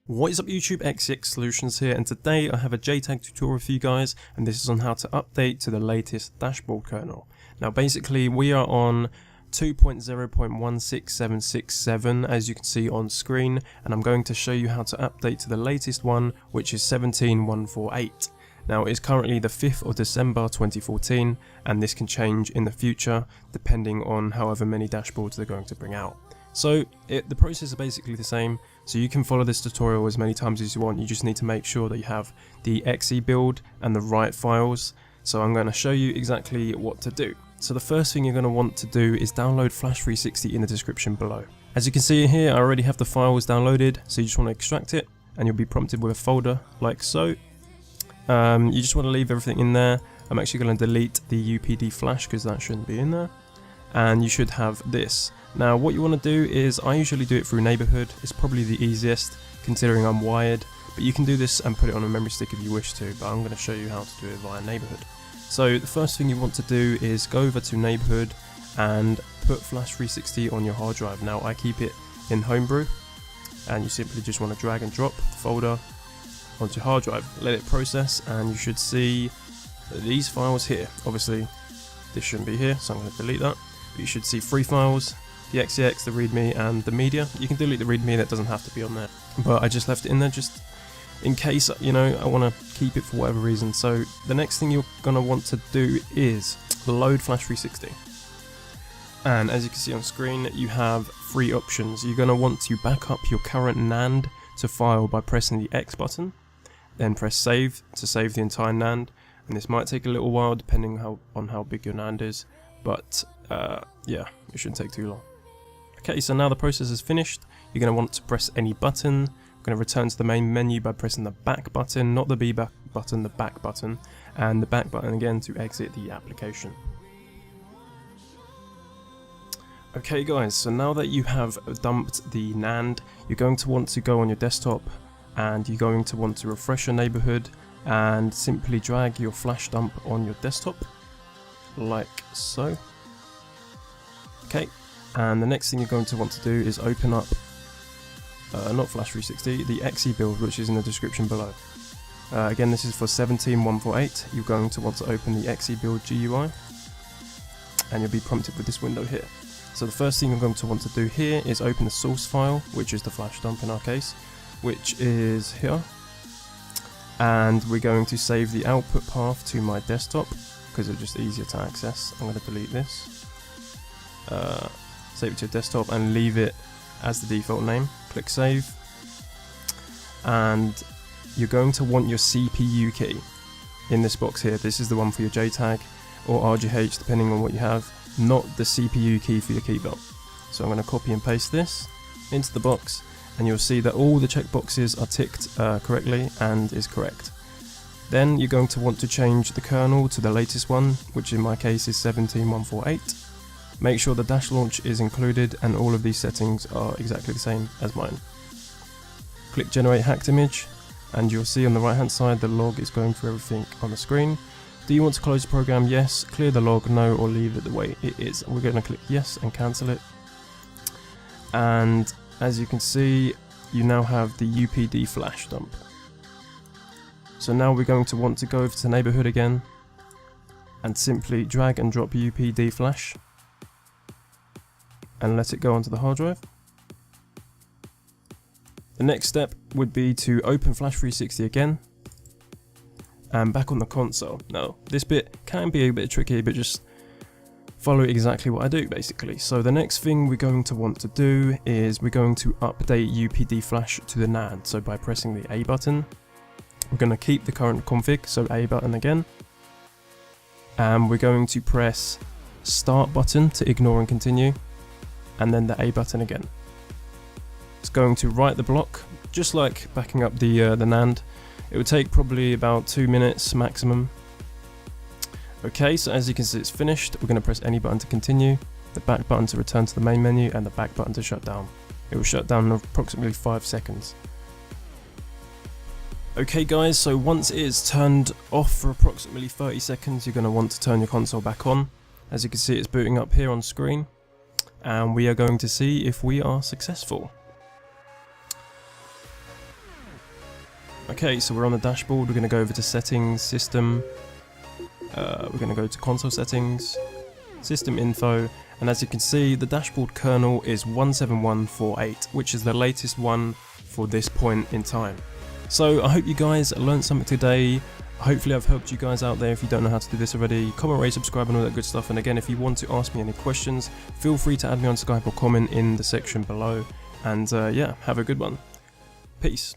What is up YouTube, XeX Solutions here, and today I have a JTAG tutorial for you guys, and this is on how to update to the latest dashboard kernel. Now basically we are on 2.0.16767 as you can see on screen, and I'm going to show you how to update to the latest one, which is 17.148. Now it is currently the 5th of December 2014, and this can change in the future depending on however many dashboards they're going to bring out. So the process is basically the same, so you can follow this tutorial as many times as you want. You just need to make sure that you have the xeBuild and the right files. So I'm going to show you exactly what to do. So the first thing you're going to want to do is download Flash 360 in the description below. As you can see here, I already have the files downloaded, so you just want to extract it and you'll be prompted with a folder like so. You just want to leave everything in there. I'm actually going to delete the UPD flash because that shouldn't be in there. And you should have this. Now what you want to do is, I usually do it through neighborhood. It's probably the easiest considering I'm wired, but you can do this and put it on a memory stick if you wish to, but I'm going to show you how to do it via neighborhood. So the first thing you want to do is go over to neighborhood and put Flash 360 on your hard drive. Now I keep it in Homebrew, and you simply just want to drag and drop the folder onto your hard drive, let it process, and you should see these files here. Obviously this shouldn't be here, so I'm going to delete that. But you should see 3 files, the XeX, the readme, and the media. You can delete the readme, that doesn't have to be on there, but I just left it in there just in case, you know, I want to keep it for whatever reason. So the next thing you're going to want to do is load Flash 360. And as you can see on screen, you have 3 options. You're going to want to back up your current NAND to file by pressing the X button, then press save to save the entire NAND, and this might take a little while depending on how big your NAND is, but yeah, it shouldn't take too long. Okay, so now the process is finished. You're going to want to press any button. I'm going to return to the main menu by pressing the back button, not the B back button, the back button, and the back button again to exit the application. Okay guys, so now that you have dumped the NAND, you're going to want to go on your desktop and you're going to want to refresh your neighborhood and simply drag your flash dump on your desktop like so. Okay, and the next thing you're going to want to do is open up not Flash 360, the xeBuild, which is in the description below. Again, this is for 17.148. You're going to want to open the xeBuild GUI and you'll be prompted with this window here. So the first thing you're going to want to do here is open the source file, which is the flash dump in our case, which is here, and we're going to save the output path to my desktop because it's just easier to access. I'm going to delete this, save it to your desktop and leave it as the default name. Click save, and you're going to want your CPU key in this box here. This is the one for your JTAG or RGH depending on what you have, not the CPU key for your key belt. So I'm going to copy and paste this into the box, and you'll see that all the checkboxes are ticked correctly and is correct. Then you're going to want to change the kernel to the latest one, which in my case is 17.148. Make sure the dash launch is included and all of these settings are exactly the same as mine. Click generate hacked image and you'll see on the right hand side the log is going through everything on the screen. Do you want to close the program? Yes. Clear the log? No, or leave it the way it is. We're going to click yes and cancel it. And as you can see, you now have the UPD flash dump. So now we're going to want to go over to neighborhood again and simply drag and drop UPD flash and let it go onto the hard drive. The next step would be to open Flash 360 again and back on the console. Now this bit can be a bit tricky, but just follow exactly what I do basically. So the next thing we're going to want to do is we're going to update UPD flash to the NAND. So by pressing the A button, we're going to keep the current config, so A button again, and we're going to press start button to ignore and continue, and then the A button again. It's going to write the block, just like backing up the NAND. It would take probably about 2 minutes maximum. Okay, so as you can see it's finished. We're going to press any button to continue, the back button to return to the main menu, and the back button to shut down. It will shut down in approximately 5 seconds. Okay guys, so once it is turned off for approximately 30 seconds, you're going to want to turn your console back on. As you can see it's booting up here on screen, and we are going to see if we are successful. Okay, so we're on the dashboard. We're going to go over to settings, system. We're going to go to console settings, system info, and as you can see, the dashboard kernel is 17148, which is the latest one for this point in time. So I hope you guys learned something today. Hopefully I've helped you guys out there. If you don't know how to do this already, comment, rate, subscribe and all that good stuff. And again, if you want to ask me any questions, feel free to add me on Skype or comment in the section below. And yeah, have a good one. Peace.